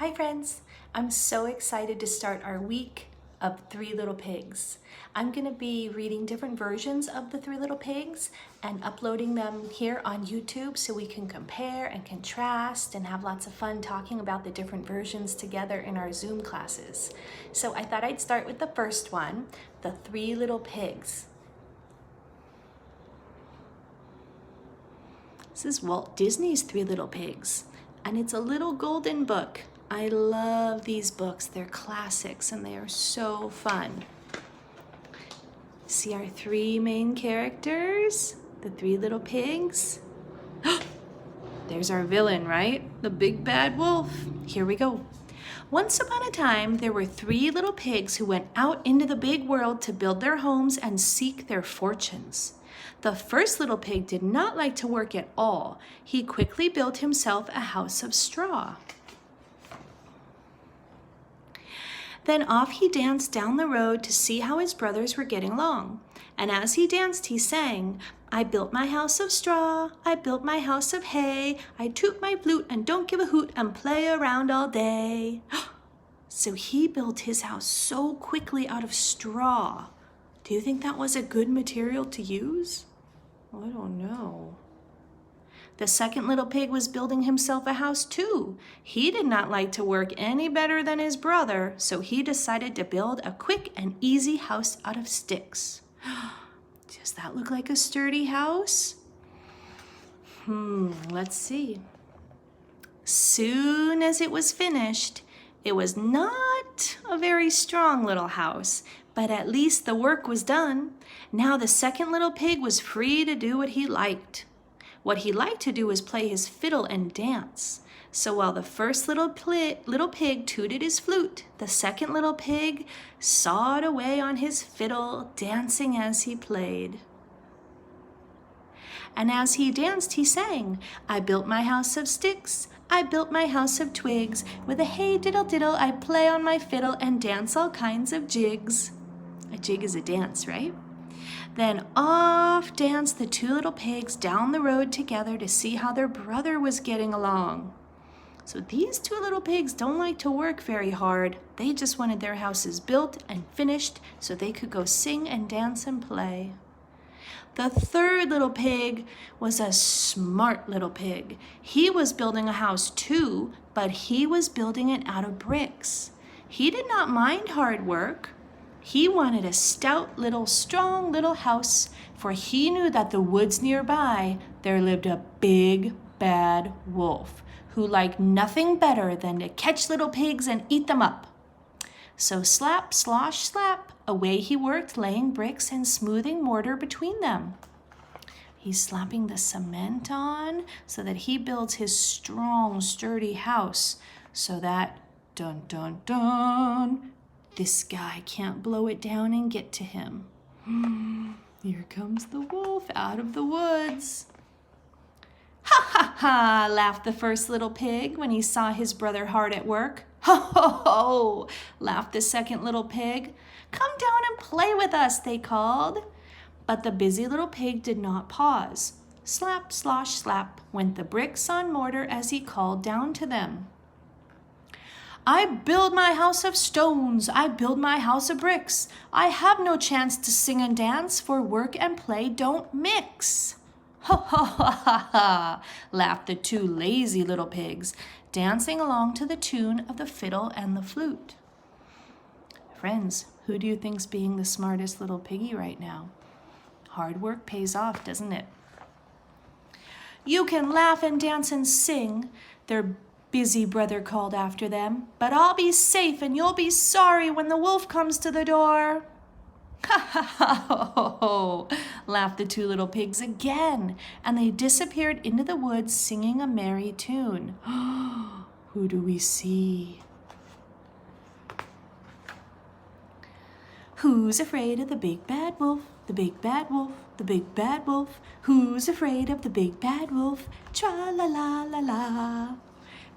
Hi friends, I'm so excited to start our week of Three Little Pigs. I'm going to be reading different versions of the Three Little Pigs and uploading them here on YouTube so we can compare and contrast and have lots of fun talking about the different versions together in our Zoom classes. So I thought I'd start with the first one, the Three Little Pigs. This is Walt Disney's Three Little Pigs, and it's a little golden book. I love these books. They're classics and they are so fun. See our three main characters, the Three Little Pigs. There's our villain, right? The big bad wolf. Here we go. Once upon a time, there were three little pigs who went out into the big world to build their homes and seek their fortunes. The first little pig did not like to work at all. He quickly built himself a house of straw. Then off he danced down the road to see how his brothers were getting along. And as he danced, he sang, "I built my house of straw, I built my house of hay, I toot my flute and don't give a hoot and play around all day." So he built his house so quickly out of straw. Do you think that was a good material to use? I don't know. The second little pig was building himself a house too. He did not like to work any better than his brother, so he decided to build a quick and easy house out of sticks. Does that look like a sturdy house? Let's see. Soon as it was finished, it was not a very strong little house, but at least the work was done. Now the second little pig was free to do what he liked. What he liked to do was play his fiddle and dance. So while the first little pig tooted his flute, the second little pig sawed away on his fiddle, dancing as he played. And as he danced, he sang, "I built my house of sticks, I built my house of twigs. With a hey diddle diddle, I play on my fiddle and dance all kinds of jigs." A jig is a dance, right? Then off danced the two little pigs down the road together to see how their brother was getting along. So these two little pigs don't like to work very hard. They just wanted their houses built and finished so they could go sing and dance and play. The third little pig was a smart little pig. He was building a house too, but he was building it out of bricks. He did not mind hard work. He wanted a stout little, strong little house, for he knew that the woods nearby there lived a big, bad wolf who liked nothing better than to catch little pigs and eat them up. So slap, slosh, slap, away he worked, laying bricks and smoothing mortar between them. He's slapping the cement on so that he builds his strong, sturdy house so that, dun, dun, dun, this guy can't blow it down and get to him. Here comes the wolf out of the woods. "Ha ha ha," laughed the first little pig when he saw his brother hard at work. "Ho ho ho," laughed the second little pig. "Come down and play with us," they called. But the busy little pig did not pause. Slap, slosh, slap went the bricks on mortar as he called down to them. "I build my house of stones, I build my house of bricks. I have no chance to sing and dance, for work and play don't mix." "Ha ha ha ha ha," laughed the two lazy little pigs, dancing along to the tune of the fiddle and the flute. Friends, who do you think's being the smartest little piggy right now? Hard work pays off, doesn't it? "You can laugh and dance and sing," their busy brother called after them, "but I'll be safe and you'll be sorry when the wolf comes to the door." "Ha ha ha ho ho ho," laughed the two little pigs again, and they disappeared into the woods singing a merry tune. Who do we see? Who's afraid of the big bad wolf? The big bad wolf, the big bad wolf. Who's afraid of the big bad wolf? Tra-la-la-la-la.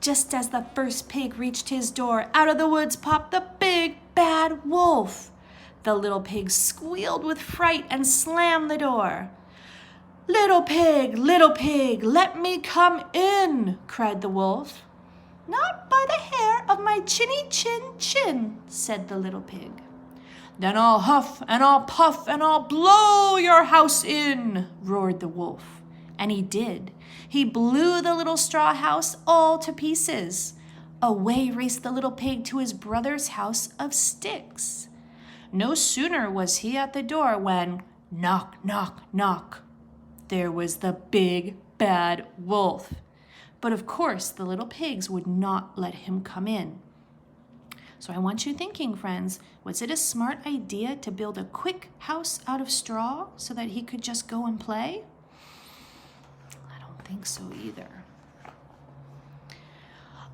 Just as the first pig reached his door, out of the woods popped the big bad wolf. The little pig squealed with fright and slammed the door. Little pig, let me come in," cried the wolf. "Not by the hair of of my chinny chin chin, said the little pig. Then I'll huff and I'll puff and I'll blow your house in, roared the wolf. And he did. He blew the little straw house all to pieces. Away raced the little pig to his brother's house of sticks. No sooner was he at the door when, knock, knock, knock, there was the big bad wolf. But of course, the little pigs would not let him come in. So I want you thinking, friends, was it a smart idea to build a quick house out of straw so that he could just go and play? I don't think so either.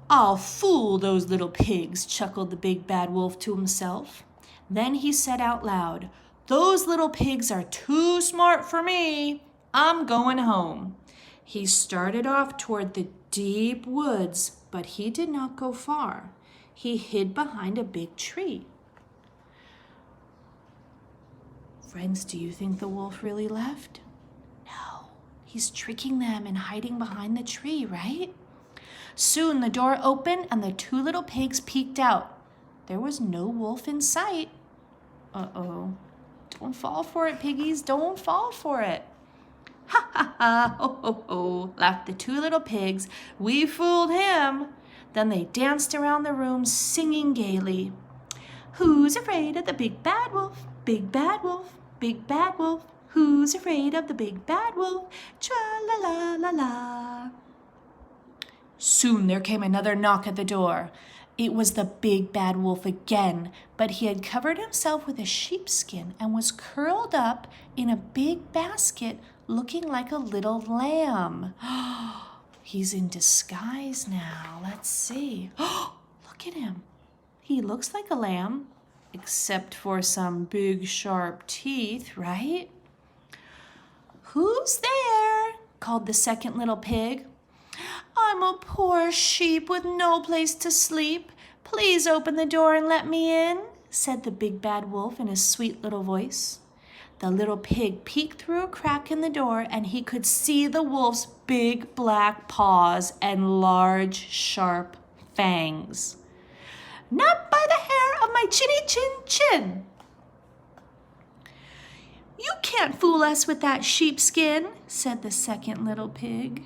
I'll fool those little pigs, chuckled the big bad wolf to himself. Then he said out loud, those little pigs are too smart for me. I'm going home. He started off toward the deep woods, but he did not go far. He hid behind a big tree. Friends, do you think the wolf really left? No, he's tricking them and hiding behind the tree, right? Soon the door opened and the two little pigs peeked out. There was no wolf in sight. Uh-oh. Don't fall for it, piggies. Don't fall for it. Ha ha ha, ho ho ho, laughed the two little pigs. We fooled him. Then they danced around the room singing gaily. Who's afraid of the big bad wolf? Big bad wolf, big bad wolf. Who's afraid of the big bad wolf? Tra-la-la-la-la. Soon there came another knock at the door. It was the big bad wolf again, but he had covered himself with a sheepskin and was curled up in a big basket looking like a little lamb. He's in disguise now. Let's see. Look at him. He looks like a lamb, except for some big sharp teeth, right? Who's there? Called the second little pig. I'm a poor sheep with no place to sleep. Please open the door and let me in, said the big bad wolf in his sweet little voice. The little pig peeked through a crack in the door and he could see the wolf's big black paws and large sharp fangs. Not by the hair of my chinny chin chin. You can't fool us with that sheepskin, said the second little pig.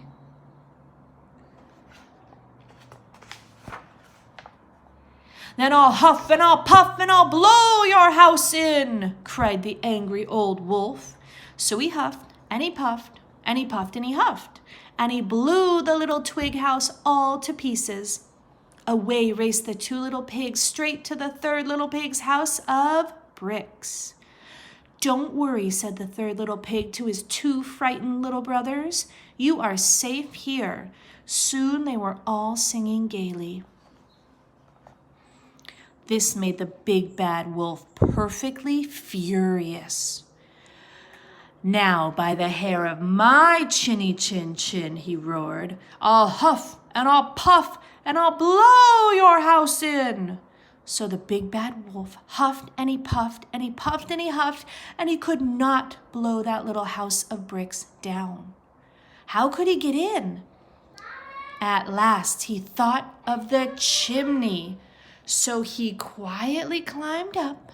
Then I'll huff and I'll puff and I'll blow your house in, cried the angry old wolf. So he huffed and he puffed and he puffed and he huffed, and he blew the little twig house all to pieces. Away raced the two little pigs straight to the third little pig's house of bricks. Don't worry, said the third little pig to his two frightened little brothers. You are safe here. Soon they were all singing gaily. This made the big bad wolf perfectly furious. Now, by the hair of my chinny chin chin, he roared, I'll huff and I'll puff and I'll blow your house in. So the big bad wolf huffed and he puffed and he puffed and he huffed, and he could not blow that little house of bricks down. How could he get in? At last he thought of the chimney. So he quietly climbed up.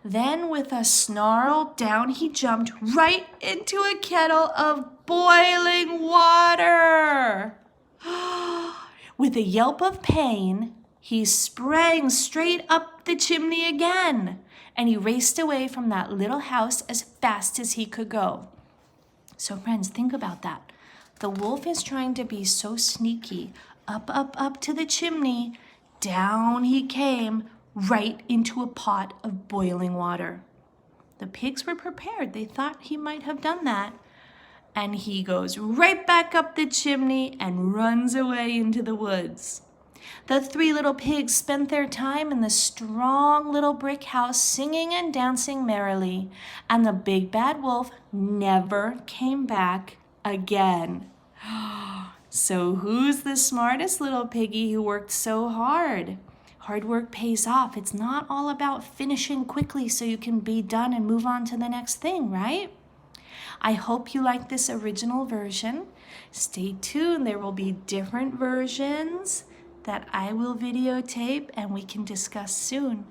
Then with a snarl, down he jumped right into a kettle of boiling water. With a yelp of pain, he sprang straight up the chimney again, and he raced away from that little house as fast as he could go. So friends, think about that. The wolf is trying to be so sneaky. Up, up, up to the chimney. Down he came, right into a pot of boiling water. The pigs were prepared. They thought he might have done that. And he goes right back up the chimney and runs away into the woods. The three little pigs spent their time in the strong little brick house singing and dancing merrily, and the big bad wolf never came back again. So who's the smartest little piggy who worked so hard? Hard work pays off. It's not all about finishing quickly so you can be done and move on to the next thing, right? I hope you like this original version. Stay tuned. There will be different versions that I will videotape and we can discuss soon.